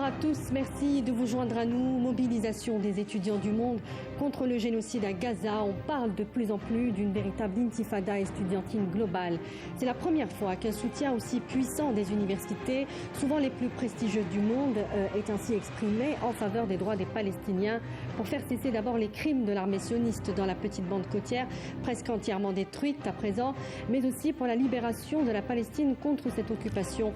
à tous, merci de vous joindre à nous. Mobilisation des étudiants du monde contre le génocide à Gaza. On parle de plus en plus d'une véritable intifada estudiantine globale. C'est la première fois qu'un soutien aussi puissant des universités, souvent les plus prestigieuses du monde, est ainsi exprimé en faveur des droits des Palestiniens pour faire cesser d'abord les crimes de l'armée sioniste dans la petite bande côtière, presque entièrement détruite à présent, mais aussi pour la libération de la Palestine contre cette occupation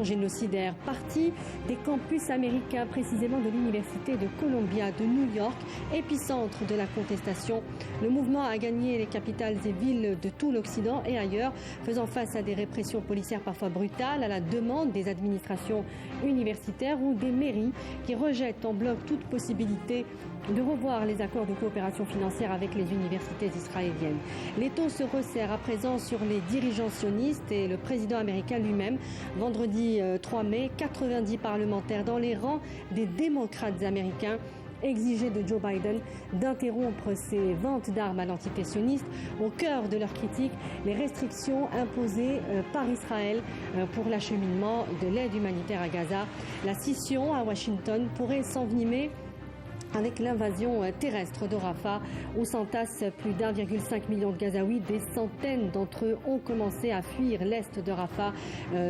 génocidaire. Partie des campus américains, précisément de l'université de Columbia de New York, épicentre de la contestation. Le mouvement a gagné les capitales et villes de tout l'Occident et ailleurs, faisant face à des répressions policières parfois brutales, à la demande des administrations universitaires ou des mairies qui rejettent en bloc toute possibilité de revoir les accords de coopération financière avec les universités israéliennes. L'étau se resserre à présent sur les dirigeants sionistes et le président américain lui-même. Vendredi 3 mai, 90 parlementaires dans les rangs des démocrates américains exigeaient de Joe Biden d'interrompre ses ventes d'armes à l'entité sioniste. Au cœur de leur critique, les restrictions imposées par Israël pour l'acheminement de l'aide humanitaire à Gaza. La scission à Washington pourrait s'envenimer avec l'invasion terrestre de Rafah, où s'entassent plus d'1,5 million de Gazaouis. Des centaines d'entre eux ont commencé à fuir l'est de Rafah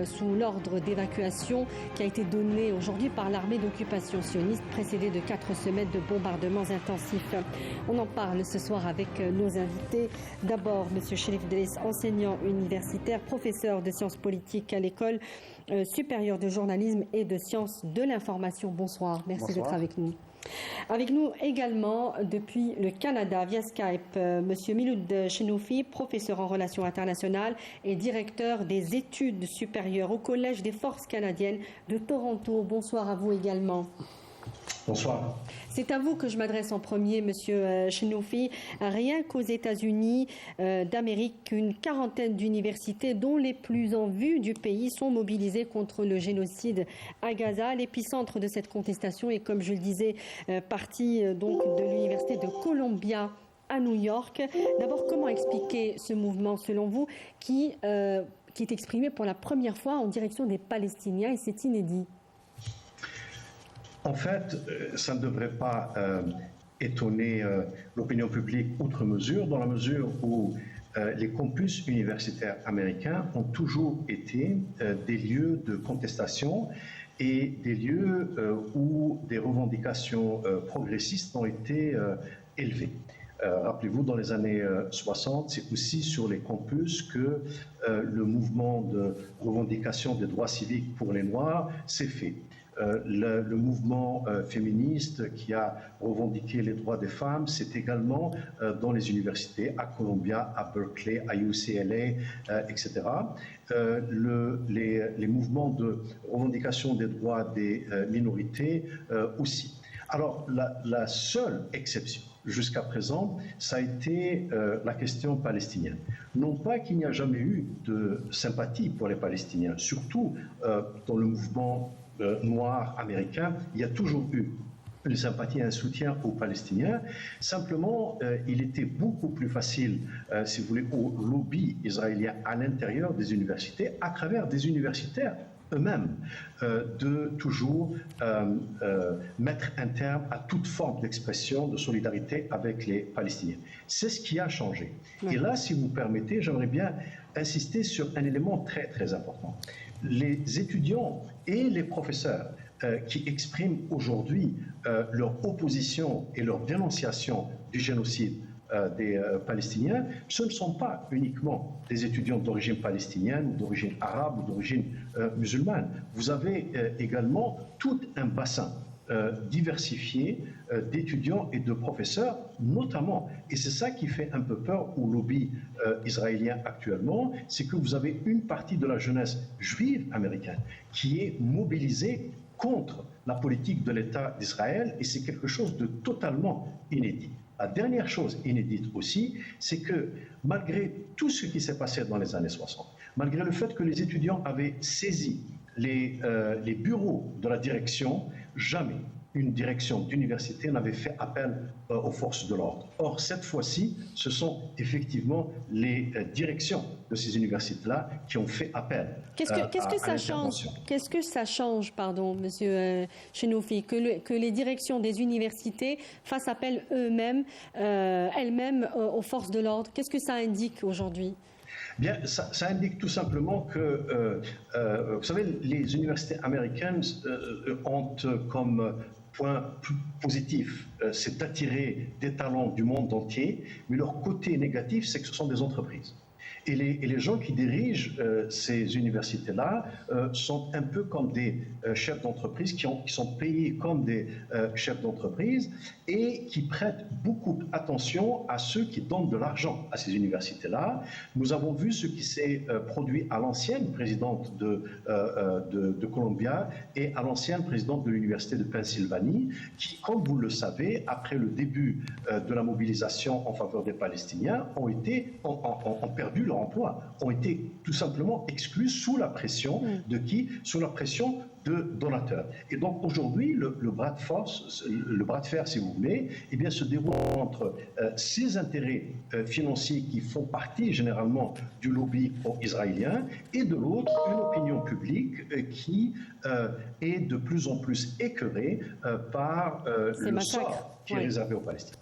sous l'ordre d'évacuation qui a été donné aujourd'hui par l'armée d'occupation sioniste, précédé de 4 semaines de bombardements intensifs. On en parle ce soir avec nos invités. D'abord, M. Sherif Deliz, enseignant universitaire, professeur de sciences politiques à l'école supérieure de journalisme et de sciences de l'information. Bonsoir, merci d'être avec nous. Avec nous également depuis le Canada via Skype, Monsieur Miloud Chenoufi, professeur en relations internationales et directeur des études supérieures au Collège des forces canadiennes de Toronto. Bonsoir à vous également. Bonsoir. C'est à vous que je m'adresse en premier, Monsieur Chenoufi. Rien qu'aux États-Unis d'Amérique, une quarantaine d'universités, dont les plus en vue du pays, sont mobilisées contre le génocide à Gaza. L'épicentre de cette contestation est, comme je le disais, partie donc de l'université de Columbia à New York. D'abord, comment expliquer ce mouvement, selon vous, qui est exprimé pour la première fois en direction des Palestiniens, et c'est inédit? En fait, ça ne devrait pas étonner l'opinion publique outre mesure, dans la mesure où les campus universitaires américains ont toujours été des lieux de contestation et des lieux où des revendications progressistes ont été élevées. Rappelez-vous, dans les années 60, c'est aussi sur les campus que le mouvement de revendication des droits civiques pour les Noirs s'est fait. Le mouvement féministe qui a revendiqué les droits des femmes, c'est également dans les universités, à Columbia, à Berkeley, à UCLA, etc. Les mouvements de revendication des droits des minorités aussi. Alors, la seule exception jusqu'à présent, ça a été la question palestinienne. Non pas qu'il n'y a jamais eu de sympathie pour les Palestiniens, surtout dans le mouvement noir américain, il y a toujours eu une sympathie et un soutien aux Palestiniens. Simplement, il était beaucoup plus facile, si vous voulez, au lobby israélien à l'intérieur des universités, à travers des universitaires eux-mêmes, de toujours mettre un terme à toute forme d'expression de solidarité avec les Palestiniens. C'est ce qui a changé. Oui. Et là, si vous permettez, j'aimerais bien insister sur un élément très, très important. Les étudiants et les professeurs qui expriment aujourd'hui leur opposition et leur dénonciation du génocide des Palestiniens, ce ne sont pas uniquement des étudiants d'origine palestinienne, d'origine arabe ou d'origine musulmane. Vous avez également tout un bassin diversifié d'étudiants et de professeurs, notamment, et c'est ça qui fait un peu peur au lobby israélien actuellement, c'est que vous avez une partie de la jeunesse juive américaine qui est mobilisée contre la politique de l'État d'Israël, et c'est quelque chose de totalement inédit. La dernière chose inédite aussi, c'est que malgré tout ce qui s'est passé dans les années 60, malgré le fait que les étudiants avaient saisi les bureaux de la direction, jamais une direction d'université n'avait fait appel aux forces de l'ordre. Or, cette fois-ci, ce sont effectivement les directions de ces universités-là qui ont fait appel Qu'est-ce que ça change, pardon, Monsieur Chenoufi, que les directions des universités fassent appel elles-mêmes aux forces de l'ordre? Qu'est-ce que ça indique aujourd'hui? Bien, ça indique tout simplement que, vous savez, les universités américaines ont comme point positif, c'est d'attirer des talents du monde entier, mais leur côté négatif, c'est que ce sont des entreprises. Et les gens qui dirigent ces universités-là sont un peu comme des chefs d'entreprise qui sont payés comme des chefs d'entreprise et qui prêtent beaucoup attention à ceux qui donnent de l'argent à ces universités-là. Nous avons vu ce qui s'est produit à l'ancienne présidente de Columbia et à l'ancienne présidente de l'Université de Pennsylvanie qui, comme vous le savez, après le début de la mobilisation en faveur des Palestiniens, ont perdu leur emploi, ont été tout simplement exclus sous la pression de qui? Sous la pression de donateurs. Et donc aujourd'hui, le bras de force, le bras de fer, si vous voulez, eh bien, se déroule entre ces intérêts financiers qui font partie généralement du lobby israélien et de l'autre, une opinion publique qui est de plus en plus écœurée par le sort qui est réservé aux Palestiniens.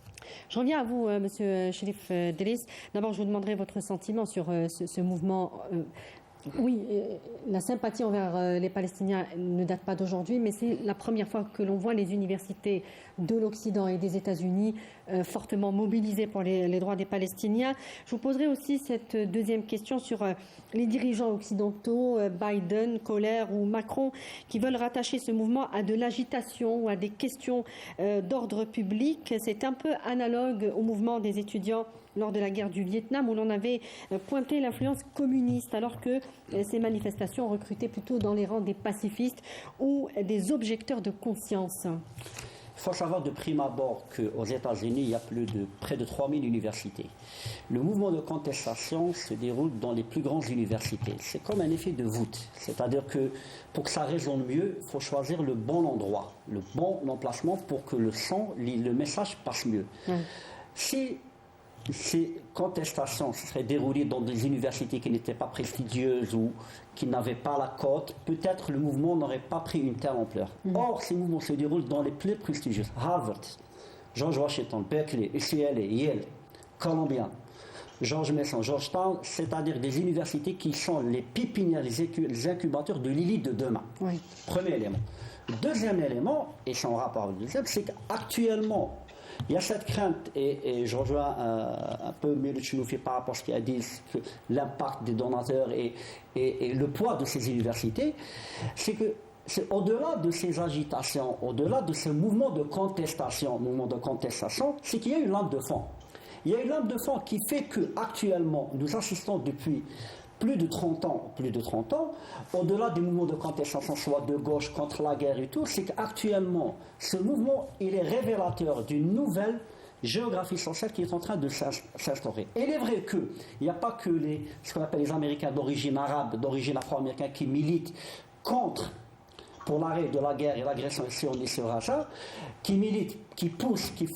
Je reviens à vous, Monsieur Cherif Driss. D'abord, je vous demanderai votre sentiment sur ce mouvement. Oui, la sympathie envers les Palestiniens ne date pas d'aujourd'hui, mais c'est la première fois que l'on voit les universités de l'Occident et des États-Unis fortement mobilisées pour les droits des Palestiniens. Je vous poserai aussi cette deuxième question sur les dirigeants occidentaux, Biden, Koller ou Macron, qui veulent rattacher ce mouvement à de l'agitation ou à des questions d'ordre public. C'est un peu analogue au mouvement des étudiants lors de la guerre du Vietnam, où l'on avait pointé l'influence communiste, alors que ces manifestations recrutaient plutôt dans les rangs des pacifistes ou des objecteurs de conscience. Il faut savoir de prime abord qu'aux États-Unis, il y a près de 3000 universités. Le mouvement de contestation se déroule dans les plus grandes universités. C'est comme un effet de voûte. C'est-à-dire que pour que ça résonne mieux, il faut choisir le bon endroit, le bon emplacement pour que le message passe mieux. Si ces contestations se seraient déroulées dans des universités qui n'étaient pas prestigieuses ou qui n'avaient pas la cote, peut-être le mouvement n'aurait pas pris une telle ampleur. Or, ces mouvements se déroulent dans les plus prestigieuses. Harvard, George Washington, Berkeley, UCLA, Yale, Columbia, George Mason, Georgetown, c'est-à-dire des universités qui sont les pépinières, les incubateurs de l'élite de demain. Oui. Premier élément. Deuxième élément, et c'est en rapport avec le deuxième, c'est qu'actuellement, il y a cette crainte, et je rejoins un peu Milo Chenoufi par rapport à ce qu'il a dit, que l'impact des donateurs et le poids de ces universités, c'est que c'est au-delà de ces agitations, au-delà de ce mouvement de contestation, c'est qu'il y a une lame de fond. Il y a une lame de fond qui fait qu'actuellement, nous assistons depuis plus de 30 ans, au-delà des mouvements de contestation, soit de gauche contre la guerre et tout, c'est qu'actuellement, ce mouvement, il est révélateur d'une nouvelle géographie sociale qui est en train de s'instaurer. Et il est vrai qu'il n'y a pas que ce qu'on appelle les Américains d'origine arabe, d'origine afro-américaine qui militent pour l'arrêt de la guerre et l'agression sioniste sur Gaza, qui militent, qui poussent, qui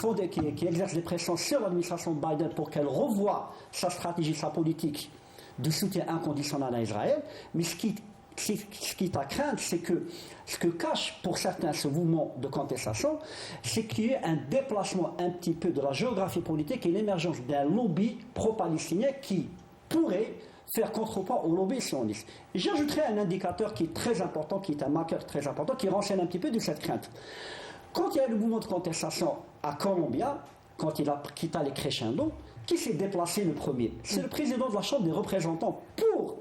exercent des pressions sur l'administration de Biden pour qu'elle revoie sa stratégie, sa politique de soutien inconditionnel à Israël, mais ce qui est à craindre, c'est que ce que cache pour certains ce mouvement de contestation, c'est qu'il y ait un déplacement un petit peu de la géographie politique et l'émergence d'un lobby pro-palestinien qui pourrait faire contrepoids au lobby sioniste. J'ajouterai un indicateur qui est très important, qui est un marqueur très important, qui renseigne un petit peu de cette crainte. Quand il y a le mouvement de contestation à Columbia, quand il a quitté les crescendo, qui s'est déplacé le premier? C'est le président de la Chambre des représentants pour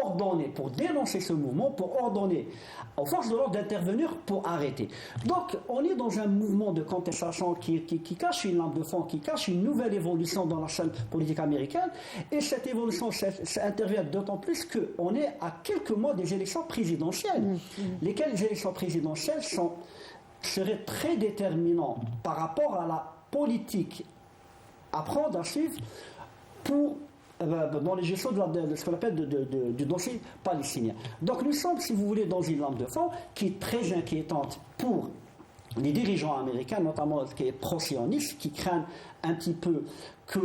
ordonner, pour dénoncer ce mouvement, pour ordonner aux forces de l'ordre d'intervenir pour arrêter. Donc, on est dans un mouvement de contestation qui cache une lampe de fond, qui cache une nouvelle évolution dans la scène politique américaine, et cette évolution intervient d'autant plus qu'on est à quelques mois des élections présidentielles, lesquelles les élections présidentielles seraient très déterminantes par rapport à la politique à prendre, à suivre dans les gestions de ce qu'on appelle du dossier palestinien. Donc nous sommes, si vous voulez, dans une lampe de fond qui est très inquiétante pour les dirigeants américains, notamment qui est pro-sionistes, qui craignent un petit peu que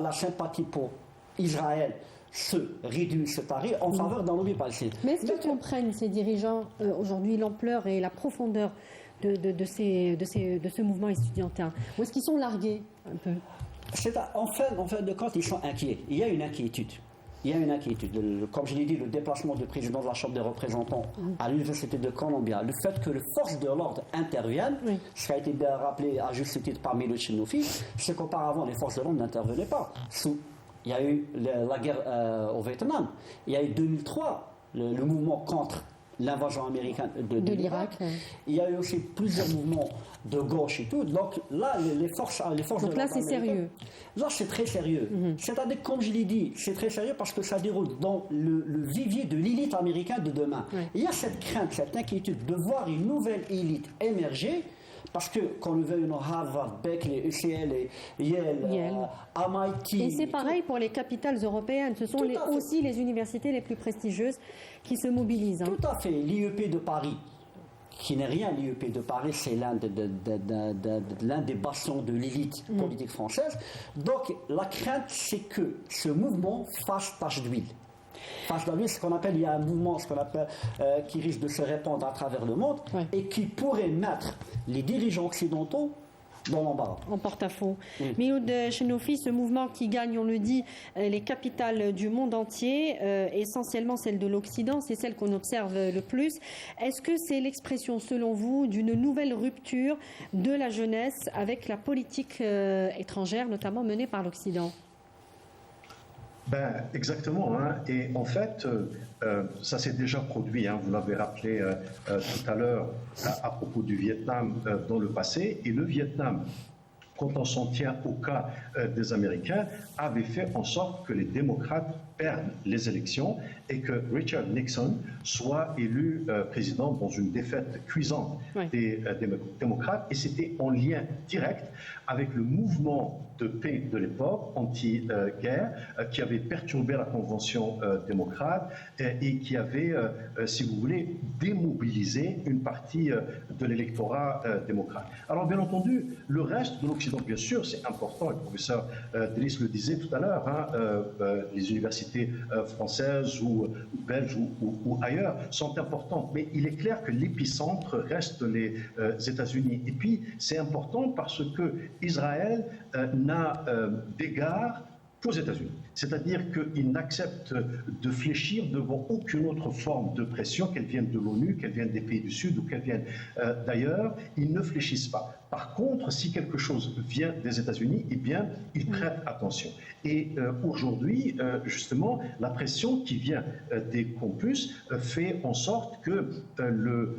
la sympathie pour Israël se réduise, se tarie en faveur d'un lobby palestinien. Mais est-ce qu'ils comprennent, ces dirigeants, aujourd'hui, l'ampleur et la profondeur de ce mouvement estudiantin? Ou est-ce qu'ils sont largués un peu? En fin de compte, ils sont inquiets. Il y a une inquiétude. Comme je l'ai dit, le déplacement du président de la Chambre des représentants à l'Université de Columbia, le fait que les forces de l'ordre interviennent, ce qui a été bien rappelé à juste titre par Milo Chinofi, c'est qu'auparavant, les forces de l'ordre n'intervenaient pas. Il y a eu la guerre au Vietnam. Il y a eu 2003, le mouvement contre l'invasion américaine de l'Irak. Il y a eu aussi plusieurs mouvements de gauche et tout. Donc là, les forces donc là, c'est sérieux. Là, c'est très sérieux. C'est-à-dire, comme je l'ai dit, c'est très sérieux parce que ça déroule dans le vivier de l'élite américaine de demain. Il y a cette crainte, cette inquiétude de voir une nouvelle élite émerger. Parce que, qu'on le veuille, Harvard, Berkeley, UCL, Yale. MIT. Et c'est pareil pour les capitales européennes. Ce sont aussi les universités les plus prestigieuses qui se mobilisent. Tout à fait. L'IEP de Paris, qui n'est rien, l'IEP de Paris, c'est l'un des bastions de l'élite politique française. Donc, la crainte, c'est que ce mouvement fasse tache d'huile. Ce qu'on appelle, il y a un mouvement qui risque de se répandre à travers le monde et qui pourrait mettre les dirigeants occidentaux dans l'embarras. En porte-à-faux. Miloud Chenofi, ce mouvement qui gagne, on le dit, les capitales du monde entier, essentiellement celle de l'Occident, c'est celle qu'on observe le plus. Est-ce que c'est l'expression, selon vous, d'une nouvelle rupture de la jeunesse avec la politique étrangère, notamment menée par l'Occident ? Exactement. Et en fait, ça s'est déjà produit. Vous l'avez rappelé tout à l'heure à propos du Vietnam dans le passé. Et le Vietnam, quand on s'en tient au cas des Américains, avait fait en sorte que les démocrates perdent les élections et que Richard Nixon soit élu président dans une défaite cuisante des démocrates. Et c'était en lien direct avec le mouvement de paix de l'époque, anti-guerre, qui avait perturbé la convention démocrate et qui avait, si vous voulez, démobilisé une partie de l'électorat démocrate. Alors, bien entendu, le reste de l'Occident, bien sûr, c'est important. Le professeur Driss le disait tout à l'heure, les universités françaises ou belges ou ailleurs sont importantes. Mais il est clair que l'épicentre reste les États-Unis. Et puis, c'est important parce que Israël n'a d'égard qu'aux États-Unis. C'est-à-dire qu'il n'accepte de fléchir devant aucune autre forme de pression, qu'elle vienne de l'ONU, qu'elle vienne des pays du Sud ou qu'elle vienne d'ailleurs. Ils ne fléchissent pas. Par contre, si quelque chose vient des États-Unis, eh bien, ils prêtent attention. Et aujourd'hui, justement, la pression qui vient des campus fait en sorte que le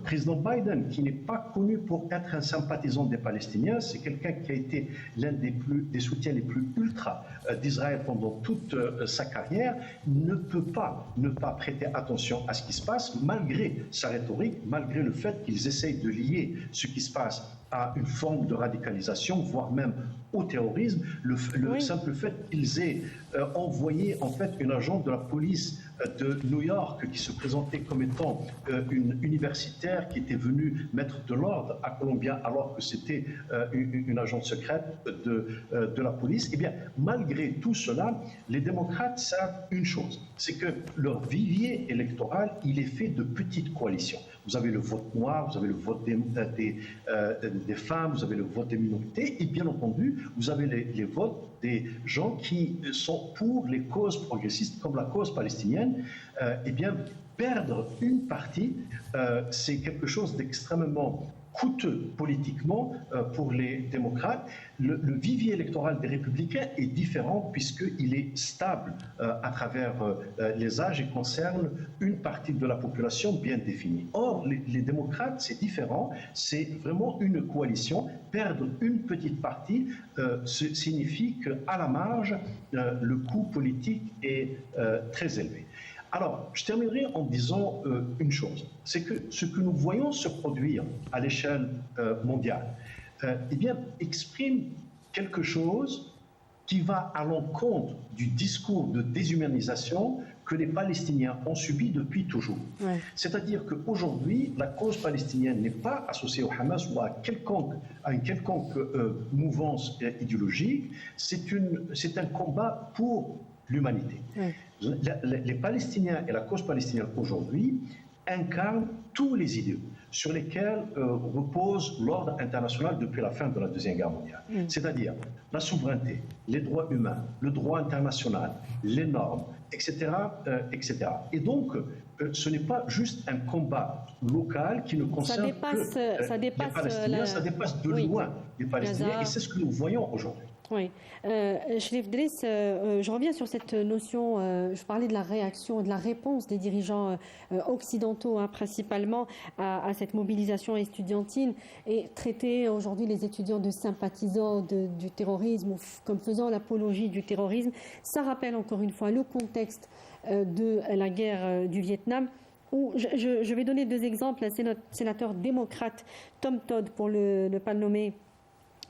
président Biden, qui n'est pas connu pour être un sympathisant des Palestiniens, c'est quelqu'un qui a été l'un des soutiens les plus ultra d'Israël pendant toute sa carrière, ne peut pas ne pas prêter attention à ce qui se passe, malgré sa rhétorique, malgré le fait qu'ils essayent de lier ce qui se passe à une forme de radicalisation, voire même au terrorisme, le simple fait qu'ils aient envoyé en fait une agent de la police de New York qui se présentait comme étant une universitaire qui était venue mettre de l'ordre à Columbia alors que c'était une agente secrète de la police. Eh bien, malgré tout cela, les démocrates savent une chose, c'est que leur vivier électoral, il est fait de petites coalitions. Vous avez le vote noir, vous avez le vote des femmes, vous avez le vote des minorités, et bien entendu, vous avez les votes des gens qui sont pour les causes progressistes, comme la cause palestinienne. Eh bien, perdre une partie, c'est quelque chose d'extrêmement coûteux politiquement pour les démocrates. Le vivier électoral des républicains est différent puisqu'il est stable à travers les âges et concerne une partie de la population bien définie. Or, les démocrates, c'est différent, c'est vraiment une coalition. Perdre une petite partie signifie qu'à la marge, le coût politique est très élevé. Alors, je terminerai en disant une chose, c'est que ce que nous voyons se produire à l'échelle mondiale, eh bien, exprime quelque chose qui va à l'encontre du discours de déshumanisation que les Palestiniens ont subi depuis toujours. Ouais. C'est-à-dire qu'aujourd'hui, la cause palestinienne n'est pas associée au Hamas ou à une quelconque mouvance idéologique, c'est un combat pour l'humanité. Ouais. Les Palestiniens et la cause palestinienne aujourd'hui incarnent tous les idéaux sur lesquels repose l'ordre international depuis la fin de la Deuxième Guerre mondiale. C'est-à-dire la souveraineté, les droits humains, le droit international, les normes, etc. etc. Et donc, ce n'est pas juste un combat local qui ne concerne les Palestiniens, ça dépasse de loin les Palestiniens, et c'est ce que nous voyons aujourd'hui. Oui. Cherif Driss, je reviens sur cette notion, je parlais de la réaction, de la réponse des dirigeants occidentaux, principalement à cette mobilisation estudiantine, et traiter aujourd'hui les étudiants de sympathisants du terrorisme, ou comme faisant l'apologie du terrorisme. Ça rappelle encore une fois le contexte de la guerre du Vietnam, où je vais donner deux exemples. C'est notre sénateur démocrate Tom Todd, pour ne pas le nommer,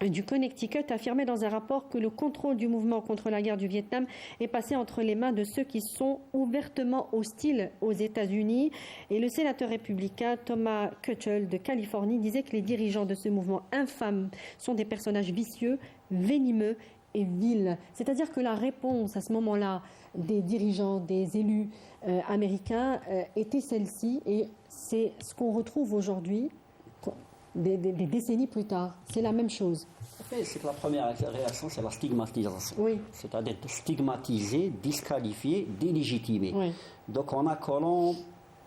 du Connecticut, affirmait dans un rapport que le contrôle du mouvement contre la guerre du Vietnam est passé entre les mains de ceux qui sont ouvertement hostiles aux États-Unis. Et le sénateur républicain Thomas Kuchel de Californie disait que les dirigeants de ce mouvement infâme sont des personnages vicieux, venimeux et vils. C'est-à-dire que la réponse à ce moment-là des dirigeants, des élus américains était celle-ci, et c'est ce qu'on retrouve aujourd'hui. Des décennies plus tard, c'est la même chose. C'est que la première réaction, c'est la stigmatisation. Oui. C'est-à-dire stigmatiser, disqualifier, délégitimer. Oui. Donc en accolant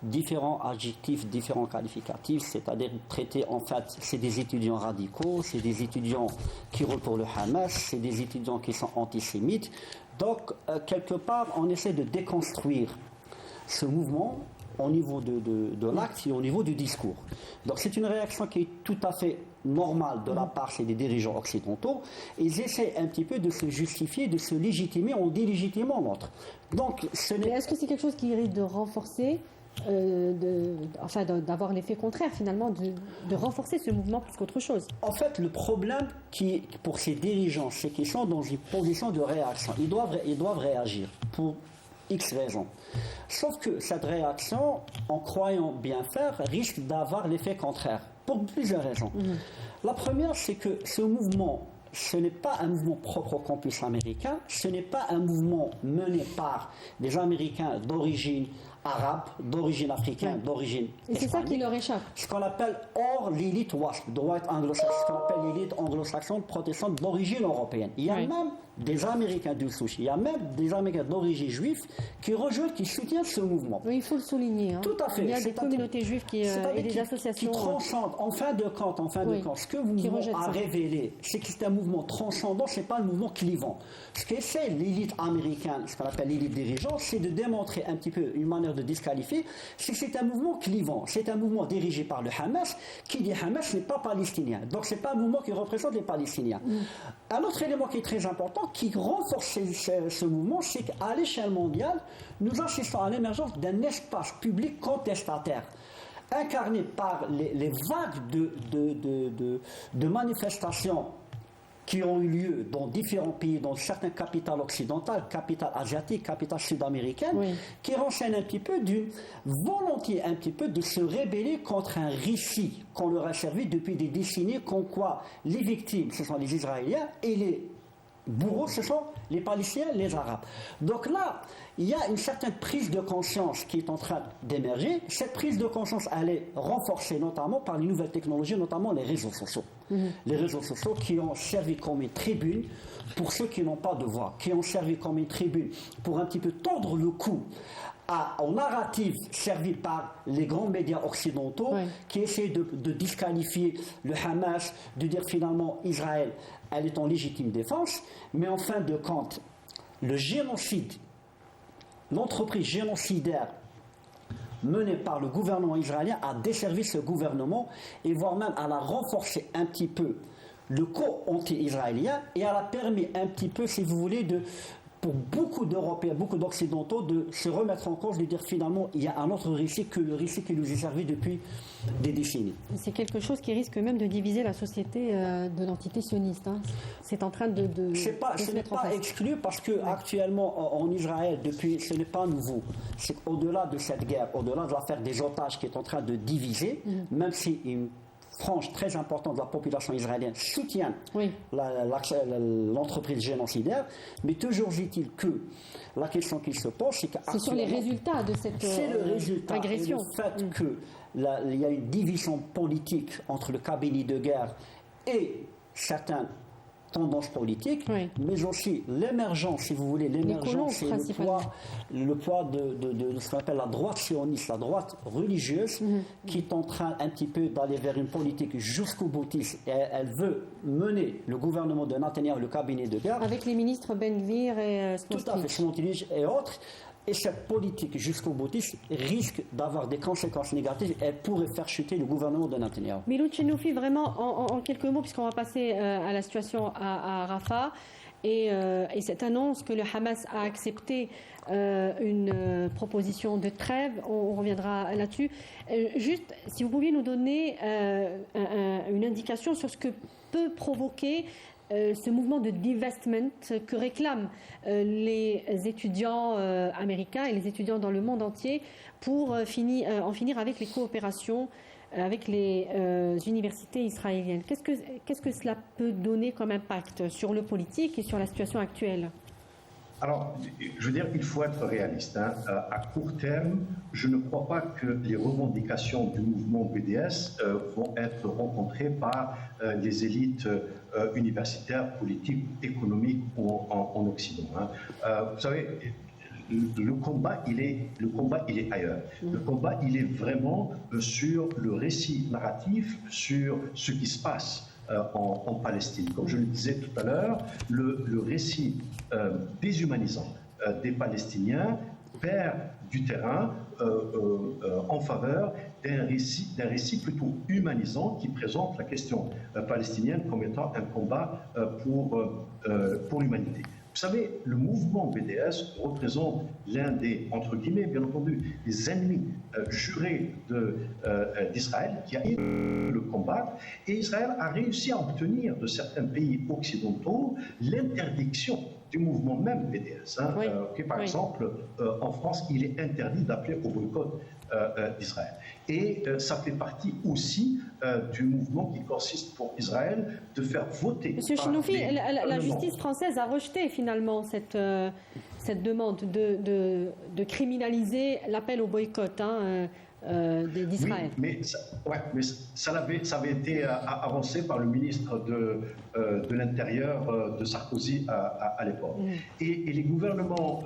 différents adjectifs, différents qualificatifs, c'est-à-dire traiter, en fait, c'est des étudiants radicaux, c'est des étudiants qui roulent pour le Hamas, c'est des étudiants qui sont antisémites. Donc, quelque part, on essaie de déconstruire ce mouvement au niveau de l'acte et au niveau du discours. Donc c'est une réaction qui est tout à fait normale de la part des dirigeants occidentaux. Ils essaient un petit peu de se justifier, de se légitimer en délégitimant l'autre. Donc, est-ce que c'est quelque chose qui risque de renforcer, d'avoir l'effet contraire finalement, de renforcer ce mouvement plus qu'autre chose? En fait, le problème pour ces dirigeants, c'est qu'ils sont dans une position de réaction. Ils doivent réagir pour X raisons. Sauf que cette réaction, en croyant bien faire, risque d'avoir l'effet contraire, pour plusieurs raisons. La première, c'est que ce mouvement, ce n'est pas un mouvement propre au campus américain, ce n'est pas un mouvement mené par des Américains d'origine arabe, d'origine africaine, d'origine et c'est ça qui leur échappe. Ce qu'on appelle hors l'élite WASP, droite anglo-saxonne, ce qu'on appelle l'élite anglo-saxonne protestante d'origine européenne. Il y a même des Américains du souche, il y a même des Américains d'origine juive qui rejoignent, qui soutiennent ce mouvement. Oui, il faut le souligner. Tout à fait. Il y a des communautés juives et des associations qui transcendent. En fin de compte, ce que le mouvement a révélé, c'est que c'est un mouvement transcendant, c'est pas un mouvement clivant. Ce qu'essaie l'élite américaine, ce qu'on appelle l'élite dirigeante, c'est de démontrer un petit peu une manière de disqualifier, c'est que c'est un mouvement clivant, c'est un mouvement dirigé par le Hamas. Qui dit Hamas n'est pas palestinien, donc c'est pas un mouvement qui représente les Palestiniens. Un autre élément qui est très important, qui renforce ce mouvement, c'est qu'à l'échelle mondiale, nous assistons à l'émergence d'un espace public contestataire, incarné par les vagues de manifestations qui ont eu lieu dans différents pays, dans certaines capitales occidentales, capitales asiatiques, capitales sud-américaines, qui renseignent un petit peu d'une volonté un petit peu de se rébeller contre un récit qu'on leur a servi depuis des décennies, comme quoi les victimes, ce sont les Israéliens, et les bourreaux, ce sont les Palestiniens, les Arabes. Donc là, il y a une certaine prise de conscience qui est en train d'émerger. Cette prise de conscience, elle est renforcée notamment par les nouvelles technologies, notamment les réseaux sociaux. Les réseaux sociaux qui ont servi comme une tribune pour ceux qui n'ont pas de voix, qui ont servi comme une tribune pour un petit peu tordre le cou aux narratives servies par les grands médias occidentaux qui essaient de disqualifier le Hamas, de dire finalement Israël, elle est en légitime défense, mais en fin de compte, le génocide, l'entreprise génocidaire menée par le gouvernement israélien a desservi ce gouvernement et voire même elle a renforcé un petit peu le co-anti-israélien et elle a permis un petit peu, si vous voulez, pour beaucoup d'Européens, beaucoup d'Occidentaux, de se remettre en cause, de dire finalement il y a un autre récit que le récit qui nous est servi depuis des décennies. C'est quelque chose qui risque même de diviser la société de l'entité sioniste. Hein. C'est en train de ce n'est pas exclu parce que actuellement en Israël, depuis, ce n'est pas nouveau. C'est au-delà de cette guerre, au-delà de l'affaire des otages qui est en train de diviser, même si une frange très importante de la population israélienne soutient l'entreprise génocidaire, mais toujours est-il que la question qui se pose, c'est c'est sur les résultats de cette agression. Et le fait qu'il y a une division politique entre le cabinet de guerre et certaines tendances politiques, mais aussi l'émergence, si vous voulez, l'émergence et le poids de ce qu'on appelle la droite sioniste, la droite religieuse, qui est en train un petit peu d'aller vers une politique jusqu'au boutiste. Elle veut mener le gouvernement de Netanyahou, le cabinet de guerre. Avec les ministres Ben Gvir et Smotrich. Tout à fait, Smotrich et autres. Et cette politique jusqu'au boutiste risque d'avoir des conséquences négatives et pourrait faire chuter le gouvernement de Netanyahou. Milou Tchenoufli, vraiment en quelques mots, puisqu'on va passer à la situation à Rafah et cette annonce que le Hamas a accepté une proposition de trêve, on reviendra là-dessus. Juste, si vous pouviez nous donner une indication sur ce que peut provoquer ce mouvement de divestment que réclament les étudiants américains et les étudiants dans le monde entier pour en finir avec les coopérations avec les universités israéliennes. Qu'est-ce que cela peut donner comme impact sur le politique et sur la situation actuelle ? Alors, je veux dire, il faut être réaliste. Hein. À court terme, je ne crois pas que les revendications du mouvement BDS vont être rencontrées par les élites universitaires, politiques, économiques en Occident. Hein. Vous savez, le combat, il est ailleurs. Le combat, il est vraiment sur le récit narratif, sur ce qui se passe en Palestine. Comme je le disais tout à l'heure, le récit déshumanisant des Palestiniens perd du terrain en faveur d'un récit plutôt humanisant qui présente la question palestinienne comme étant un combat pour l'humanité. Vous savez, le mouvement BDS représente l'un des, entre guillemets, bien entendu, des ennemis jurés d'Israël qui a le combattre. Et Israël a réussi à obtenir de certains pays occidentaux l'interdiction du mouvement même BDS. Hein, par exemple, en France, il est interdit d'appeler au boycott d'Israël. Et ça fait partie aussi du mouvement qui consiste pour Israël de faire voter. Monsieur Tchenoufli, la justice française a rejeté finalement cette demande de criminaliser l'appel au boycott d'Israël. Oui, mais ça avait été avancé par le ministre de l'Intérieur de Sarkozy à l'époque. Et le gouvernement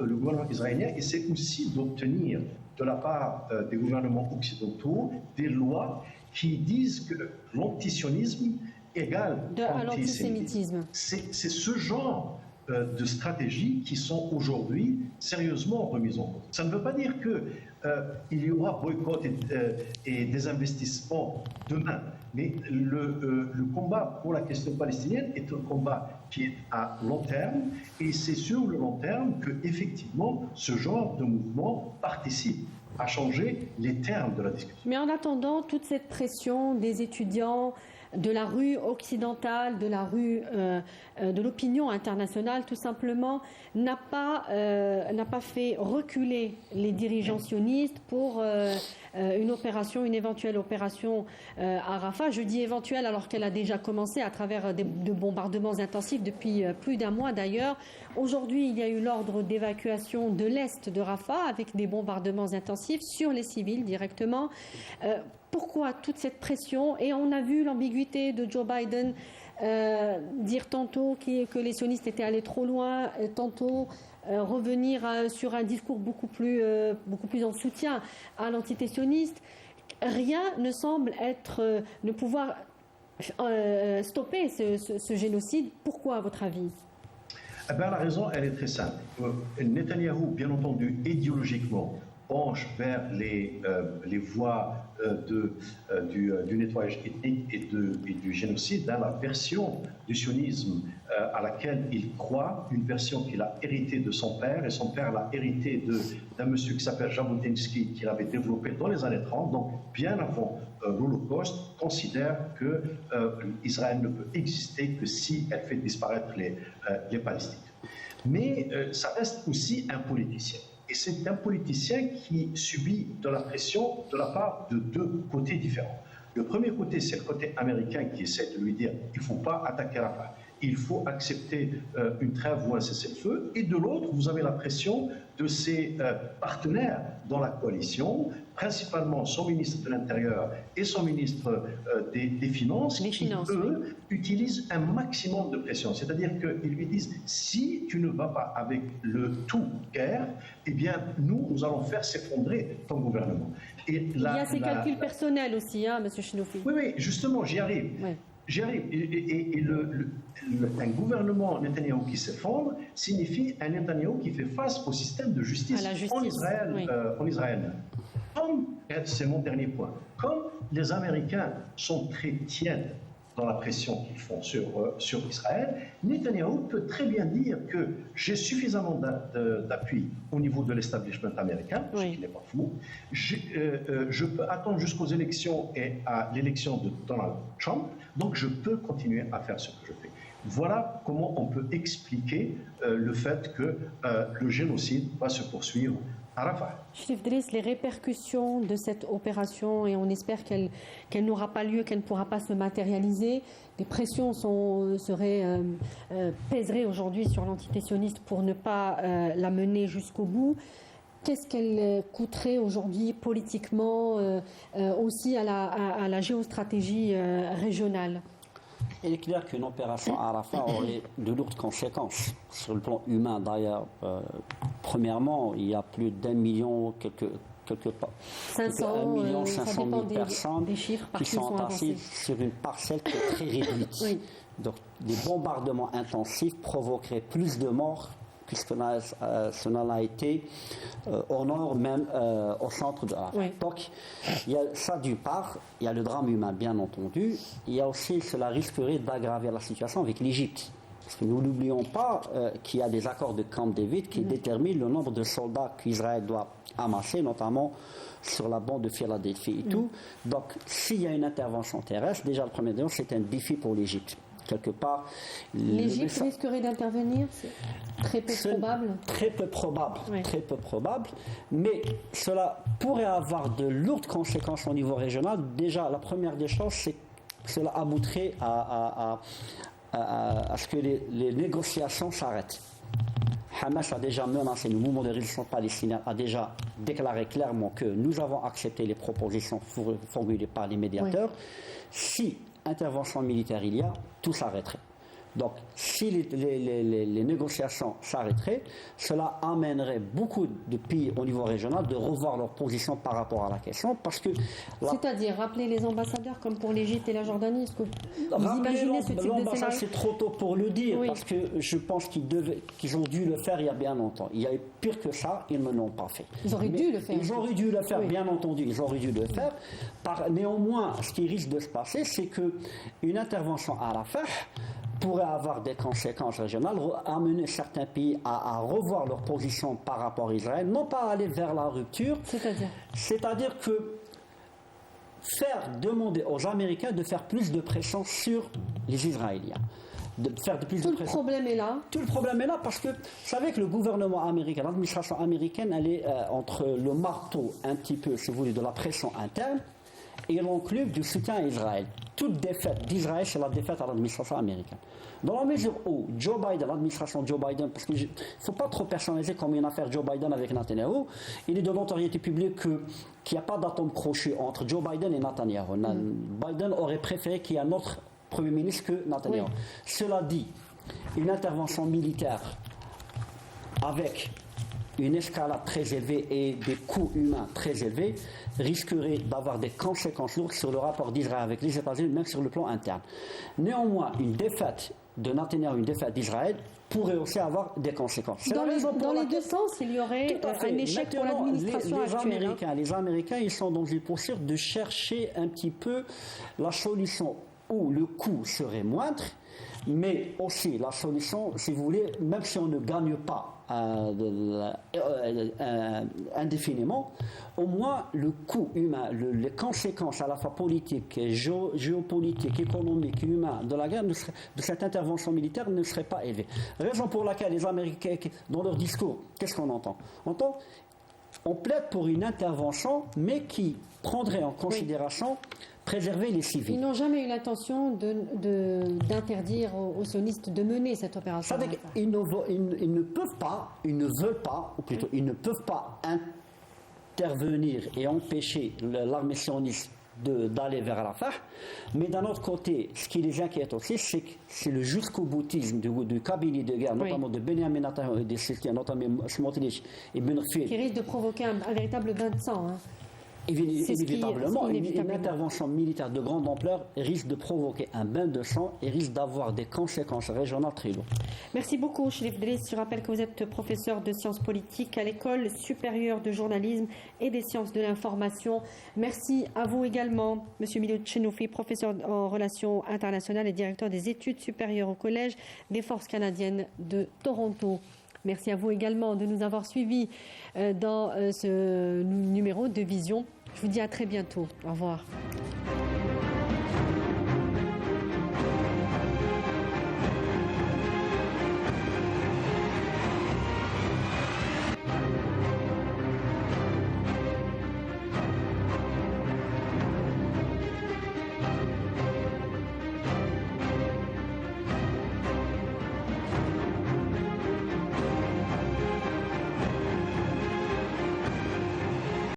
israélien essaie aussi d'obtenir de la part des gouvernements occidentaux des lois qui disent que l'antisionisme égale l'antisémitisme. C'est ce genre de stratégies qui sont aujourd'hui sérieusement remises en cause. Ça ne veut pas dire qu'il y aura boycott et des investissements demain, mais le combat pour la question palestinienne est un combat qui est à long terme, et c'est sur le long terme que effectivement ce genre de mouvement participe à changer les termes de la discussion. Mais en attendant, toute cette pression des étudiants, de la rue occidentale, de la rue de l'opinion internationale, tout simplement, n'a pas fait reculer les dirigeants sionistes pour une éventuelle opération à Rafah. Je dis éventuelle alors qu'elle a déjà commencé à travers de bombardements intensifs depuis plus d'un mois d'ailleurs. Aujourd'hui, il y a eu l'ordre d'évacuation de l'est de Rafah avec des bombardements intensifs sur les civils directement. Pourquoi toute cette pression? Et on a vu l'ambiguïté de Joe Biden dire tantôt que les sionistes étaient allés trop loin, tantôt revenir sur un discours beaucoup plus en soutien à l'entité sioniste. Rien ne semble ne pouvoir stopper ce génocide. Pourquoi, à votre avis? La raison, elle est très simple. Netanyahou, bien entendu, idéologiquement, penche vers les voies du nettoyage ethnique et du génocide, la version du sionisme à laquelle il croit, une version qu'il a héritée de son père, et son père l'a hérité d'un monsieur qui s'appelle Jabotinsky, qu'il avait développé dans les années 30, donc bien avant l'Holocauste, considère que Israël ne peut exister que si elle fait disparaître les Palestiniens. Mais ça reste aussi un politicien. Et c'est un politicien qui subit de la pression de la part de deux côtés différents. Le premier côté, c'est le côté américain qui essaie de lui dire il ne faut pas attaquer Rafah, il faut accepter une trêve ou un cessez-le-feu. Et de l'autre, vous avez la pression de ses partenaires dans la coalition, principalement son ministre de l'Intérieur et son ministre des Finances, eux, utilisent un maximum de pression. C'est-à-dire qu'ils lui disent, si tu ne vas pas avec le tout guerre, eh bien, nous allons faire s'effondrer ton gouvernement. Et il y a ces calculs personnels aussi, hein, M. Chenoufi. Oui, justement, j'y arrive. Oui. J'y arrive. Et un gouvernement Netanyahou qui s'effondre signifie un Netanyahou qui fait face au système de justice, en Israël. Oui. En Israël. C'est mon dernier point. Comme les Américains sont très tièdes dans la pression qu'ils font sur Israël, Netanyahou peut très bien dire que j'ai suffisamment d'appui au niveau de l'establishment américain, ce qui n'est pas fou. Je peux attendre jusqu'aux élections et à l'élection de Donald Trump, donc je peux continuer à faire ce que je fais. Voilà comment on peut expliquer le fait que le génocide va se poursuivre à Rafah. Chérif Driss, les répercussions de cette opération, et on espère qu'elle n'aura pas lieu, qu'elle ne pourra pas se matérialiser. Les pressions pèseraient aujourd'hui sur l'entité sioniste pour ne pas la mener jusqu'au bout. Qu'est-ce qu'elle coûterait aujourd'hui politiquement, aussi à la géostratégie régionale ? Il est clair qu'une opération à Rafah aurait de lourdes conséquences sur le plan humain. D'ailleurs, premièrement, il y a plus d'1 million, quelques 500 000 personnes qui sont entassées sur une parcelle qui est très réduite. Oui. Donc, des bombardements intensifs provoqueraient plus de morts que cela n'a été au nord, même au centre de Rafah. Oui. Donc, il y a ça d'une part, il y a le drame humain, bien entendu. Il y a aussi, cela risquerait d'aggraver la situation avec l'Égypte. Parce que nous n'oublions pas qu'il y a des accords de Camp David qui déterminent le nombre de soldats qu'Israël doit amasser, notamment sur la bande de Philadelphie et tout. Donc, s'il y a une intervention terrestre, déjà le premier débat, c'est un défi pour l'Égypte. Quelque part, l'Égypte risquerait d'intervenir, c'est très peu probable. Très peu probable, oui. Très peu probable, mais cela pourrait avoir de lourdes conséquences au niveau régional. Déjà, la première des choses, c'est que cela aboutirait à ce que les négociations s'arrêtent. Hamas a déjà menacé, le mouvement de résistance palestinien a déjà déclaré clairement que nous avons accepté les propositions formulées par les médiateurs. Oui. Si intervention militaire il y a, tout s'arrêterait. Donc, si les négociations s'arrêteraient, cela amènerait beaucoup de pays au niveau régional de revoir leur position par rapport à la question, parce que... C'est-à-dire, rappeler les ambassadeurs comme pour l'Égypte et la Jordanie, est-ce que vous imaginez ce type de scénario ? C'est trop tôt pour le dire, oui. Parce que je pense qu'ils ont dû le faire il y a bien longtemps. Il y a eu pire que ça, ils ne l'ont pas fait. Ils auraient dû le faire. Ils auraient dû le faire, oui. Bien entendu, ils auraient dû le faire. Néanmoins, ce qui risque de se passer, c'est qu'une intervention à Rafah pourrait avoir des conséquences régionales, amener certains pays à revoir leur position par rapport à Israël, non pas aller vers la rupture, c'est-à-dire que demander aux Américains de faire plus de pression sur les Israéliens. Tout le problème est là. Tout le problème est là parce que vous savez que le gouvernement américain, l'administration américaine, elle est entre le marteau un petit peu, si vous voulez, de la pression interne et l'enclume du soutien à Israël. Toute défaite d'Israël, c'est la défaite à l'administration américaine. Dans la mesure où Joe Biden, l'administration Joe Biden, parce qu'il ne faut pas trop personnaliser comme une affaire Joe Biden avec Netanyahou, il est de notoriété publique qu'il n'y a pas d'atome crochu entre Joe Biden et Netanyahou. Biden aurait préféré qu'il y ait un autre Premier ministre que Netanyahou. Oui. Cela dit, une intervention militaire avec une escalade très élevée et des coûts humains très élevés risquerait d'avoir des conséquences lourdes sur le rapport d'Israël avec les États-Unis, même sur le plan interne. Néanmoins, une défaite de Netanyahou, une défaite d'Israël, pourrait aussi avoir des conséquences. C'est Dans la raison pour les laquelle- deux sens, il y aurait Tout à fait. un échec pour Maintenant, l'administration actuelle. Les Américains, ils sont dans une posture de chercher un petit peu la solution où le coût serait moindre, mais aussi la solution, si vous voulez, même si on ne gagne pas indéfiniment, au moins le coût humain, les conséquences à la fois politiques, géopolitiques, économiques, humaines de la guerre, de cette intervention militaire ne seraient pas élevées. Raison pour laquelle les Américains, dans leur discours, qu'est-ce qu'on entend? On plaide pour une intervention, mais qui prendrait en considération préserver les civils. Ils n'ont jamais eu l'intention d'interdire aux sionistes de mener cette opération. C'est-à-dire qu'ils ne peuvent pas, ils ne veulent pas, ou plutôt ils ne peuvent pas intervenir et empêcher l'armée sioniste d'aller vers Rafah, mais d'un autre côté, ce qui les inquiète aussi, c'est le jusqu'au boutisme du cabinet de guerre, notamment de Benjamin Netanyahu et des Syriens, notamment Smotrich et Ben Gvir, qui risque de provoquer un véritable bain de sang. Inévitablement, une intervention militaire de grande ampleur risque de provoquer un bain de sang et risque d'avoir des conséquences régionales très lourdes. Merci beaucoup, Cherif Driss. Je rappelle que vous êtes professeur de sciences politiques à l'École supérieure de journalisme et des sciences de l'information. Merci à vous également, Monsieur Milou Tchenoufi, professeur en relations internationales et directeur des études supérieures au Collège des forces canadiennes de Toronto. Merci à vous également de nous avoir suivis dans ce numéro de Vision. Je vous dis à très bientôt. Au revoir.